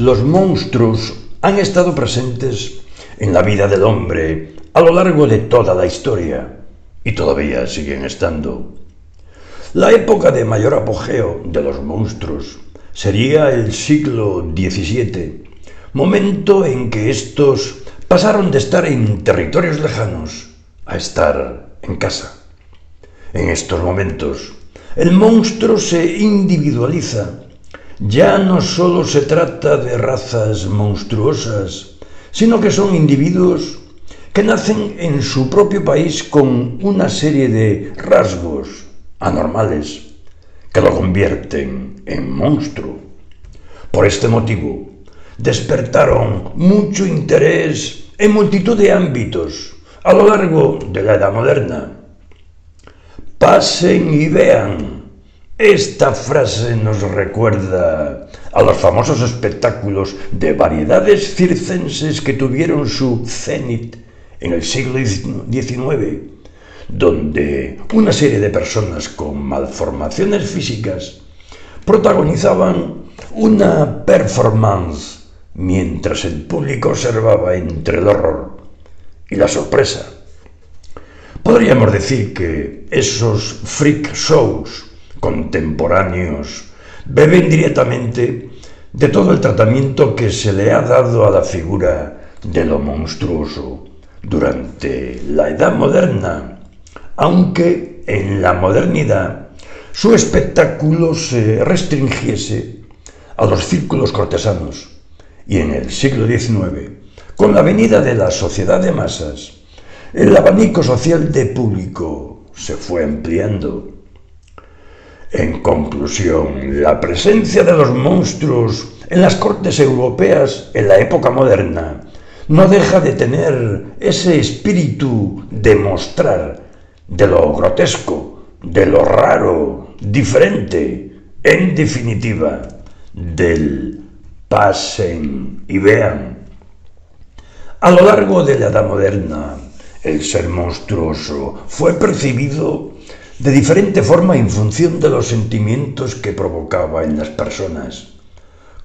Los monstruos han estado presentes en la vida del hombre a lo largo de toda la historia y todavía siguen estando. La época de mayor apogeo de los monstruos sería el siglo XVII, momento en que estos pasaron de estar en territorios lejanos a estar en casa. En estos momentos, el monstruo se individualiza. Ya no solo se trata de razas monstruosas, sino que son individuos que nacen en su propio país con una serie de rasgos anormales que lo convierten en monstruo. Por este motivo, despertaron mucho interés en multitud de ámbitos a lo largo de la Edad Moderna. Pasen y vean. Esta frase nos recuerda a los famosos espectáculos de variedades circenses que tuvieron su cenit en el siglo XIX, donde una serie de personas con malformaciones físicas protagonizaban una performance mientras el público observaba entre el horror y la sorpresa. Podríamos decir que esos freak shows contemporáneos beben directamente de todo el tratamiento que se le ha dado a la figura de lo monstruoso durante la Edad Moderna, aunque en la modernidad su espectáculo se restringiese a los círculos cortesanos y en el siglo XIX, con la venida de la sociedad de masas, el abanico social de público se fue ampliando. En conclusión, la presencia de los monstruos en las cortes europeas en la época moderna no deja de tener ese espíritu de mostrar de lo grotesco, de lo raro, diferente, en definitiva, del pasen y vean. A lo largo de la Edad Moderna, el ser monstruoso fue percibido de diferente forma en función de los sentimientos que provocaba en las personas,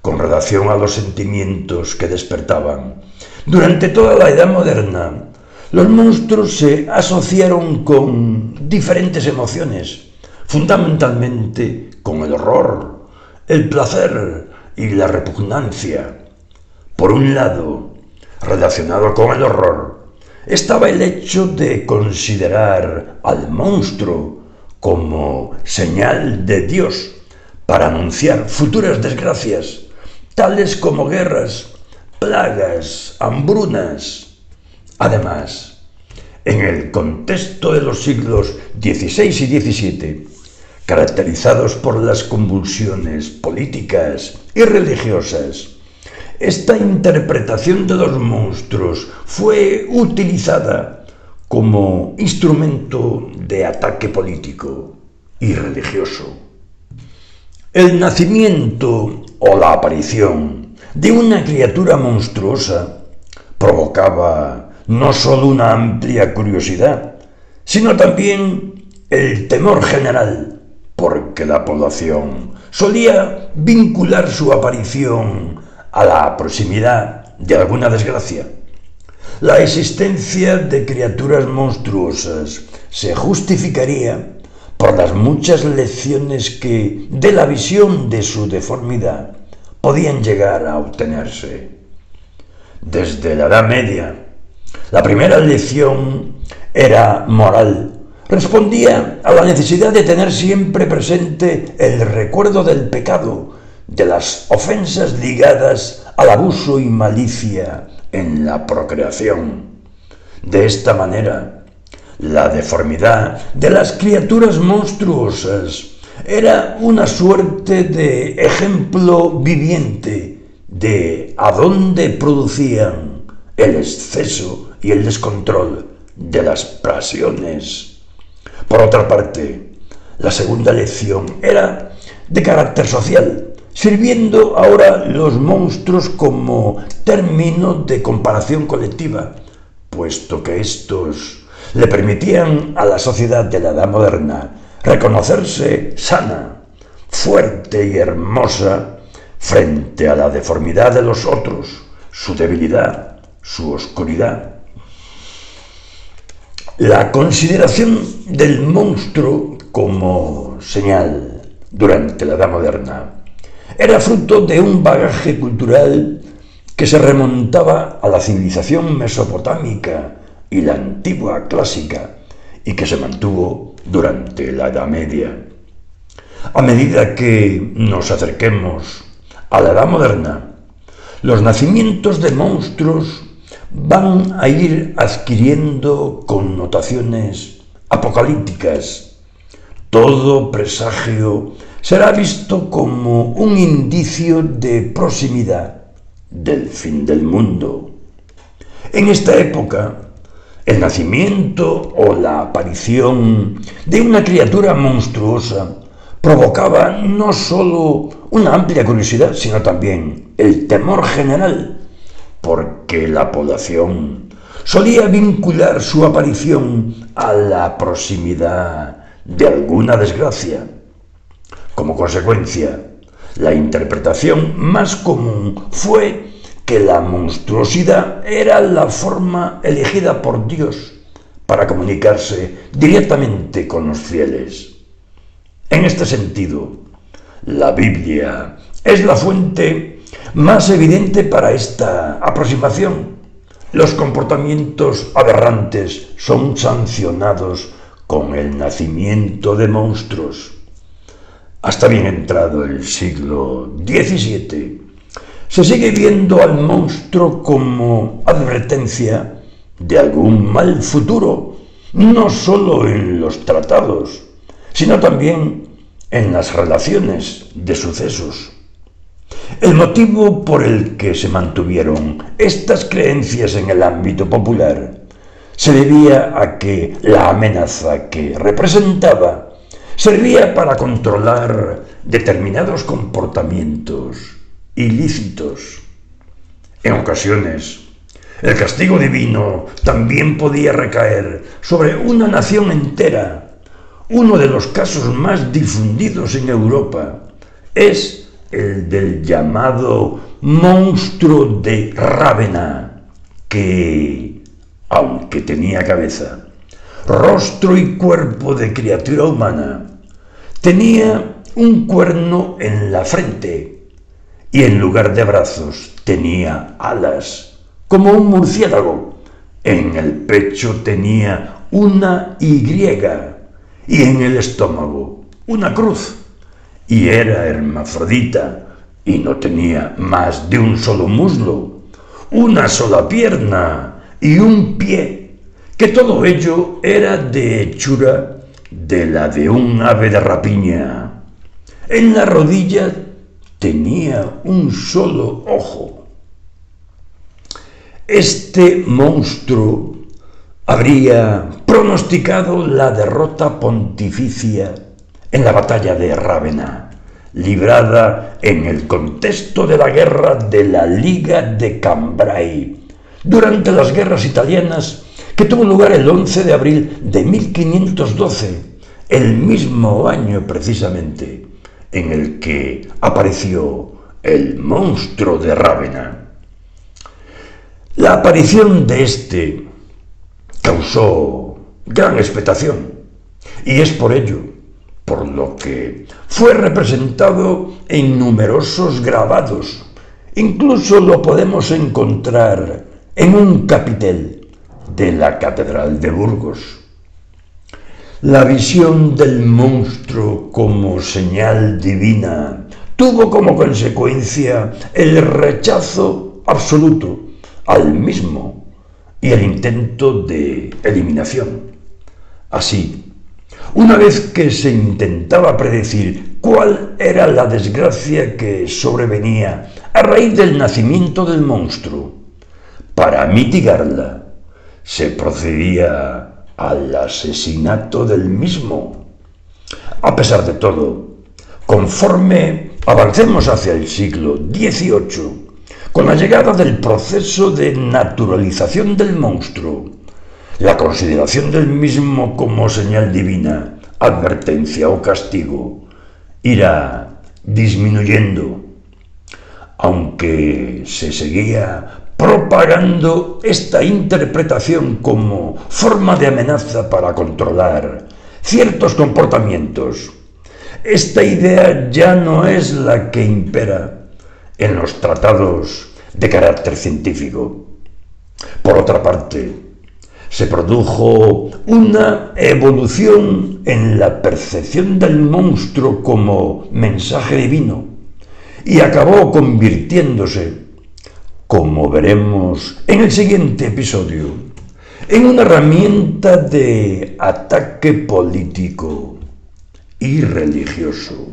con relación a los sentimientos que despertaban. Durante toda la Edad Moderna, los monstruos se asociaron con diferentes emociones, fundamentalmente con el horror, el placer y la repugnancia. Por un lado, relacionado con el horror, estaba el hecho de considerar al monstruo como señal de Dios para anunciar futuras desgracias, tales como guerras, plagas, hambrunas. Además, en el contexto de los siglos XVI y XVII, caracterizados por las convulsiones políticas y religiosas, esta interpretación de los monstruos fue utilizada como instrumento de ataque político y religioso. El nacimiento o la aparición de una criatura monstruosa provocaba no solo una amplia curiosidad, sino también el temor general, porque la población solía vincular su aparición a la proximidad de alguna desgracia. La existencia de criaturas monstruosas se justificaría por las muchas lecciones que, de la visión de su deformidad, podían llegar a obtenerse. Desde la Edad Media, la primera lección era moral. Respondía a la necesidad de tener siempre presente el recuerdo del pecado, de las ofensas ligadas al abuso y malicia en la procreación. De esta manera, la deformidad de las criaturas monstruosas era una suerte de ejemplo viviente de a dónde producían el exceso y el descontrol de las pasiones. Por otra parte, la segunda lección era de carácter social, sirviendo ahora los monstruos como término de comparación colectiva, puesto que estos le permitían a la sociedad de la Edad Moderna reconocerse sana, fuerte y hermosa frente a la deformidad de los otros, su debilidad, su oscuridad. La consideración del monstruo como señal durante la Edad Moderna era fruto de un bagaje cultural que se remontaba a la civilización mesopotámica y la antigua clásica y que se mantuvo durante la Edad Media. A medida que nos acerquemos a la Edad Moderna, los nacimientos de monstruos van a ir adquiriendo connotaciones apocalípticas. Todo presagio será visto como un indicio de proximidad del fin del mundo. En esta época, el nacimiento o la aparición de una criatura monstruosa provocaba no solo una amplia curiosidad, sino también el temor general, porque la población solía vincular su aparición a la proximidad de alguna desgracia. Como consecuencia, la interpretación más común fue que la monstruosidad era la forma elegida por Dios para comunicarse directamente con los fieles. En este sentido, la Biblia es la fuente más evidente para esta aproximación. Los comportamientos aberrantes son sancionados con el nacimiento de monstruos. Hasta bien entrado el siglo XVII, se sigue viendo al monstruo como advertencia de algún mal futuro, no solo en los tratados, sino también en las relaciones de sucesos. El motivo por el que se mantuvieron estas creencias en el ámbito popular se debía a que la amenaza que representaba servía para controlar determinados comportamientos ilícitos. En ocasiones, el castigo divino también podía recaer sobre una nación entera. Uno de los casos más difundidos en Europa es el del llamado monstruo de Rávena, que, aunque tenía cabeza, rostro y cuerpo de criatura humana, tenía un cuerno en la frente y en lugar de brazos tenía alas, como un murciélago. En el pecho tenía una Y y en el estómago una cruz, y era hermafrodita y no tenía más de un solo muslo, una sola pierna y un pie, que todo ello era de hechura de la de un ave de rapiña. En la rodilla tenía un solo ojo. Este monstruo habría pronosticado la derrota pontificia en la batalla de Rávena, librada en el contexto de la guerra de la Liga de Cambrai, durante las guerras italianas que tuvo lugar el 11 de abril de 1512, el mismo año precisamente en el que apareció el monstruo de Rávena. La aparición de este causó gran expectación, y es por ello por lo que fue representado en numerosos grabados. Incluso lo podemos encontrar en un capitel de la Catedral de Burgos. La visión del monstruo como señal divina tuvo como consecuencia el rechazo absoluto al mismo y el intento de eliminación. Así, una vez que se intentaba predecir cuál era la desgracia que sobrevenía a raíz del nacimiento del monstruo, para mitigarla se procedía al asesinato del mismo. A pesar de todo, conforme avancemos hacia el siglo XVIII, con la llegada del proceso de naturalización del monstruo, la consideración del mismo como señal divina, advertencia o castigo, irá disminuyendo. aunque se seguía propagando esta interpretación como forma de amenaza para controlar ciertos comportamientos. Esta idea ya no es la que impera en los tratados de carácter científico. Por otra parte, se produjo una evolución en la percepción del monstruo como mensaje divino y acabó convirtiéndose, como veremos en el siguiente episodio, en una herramienta de ataque político y religioso.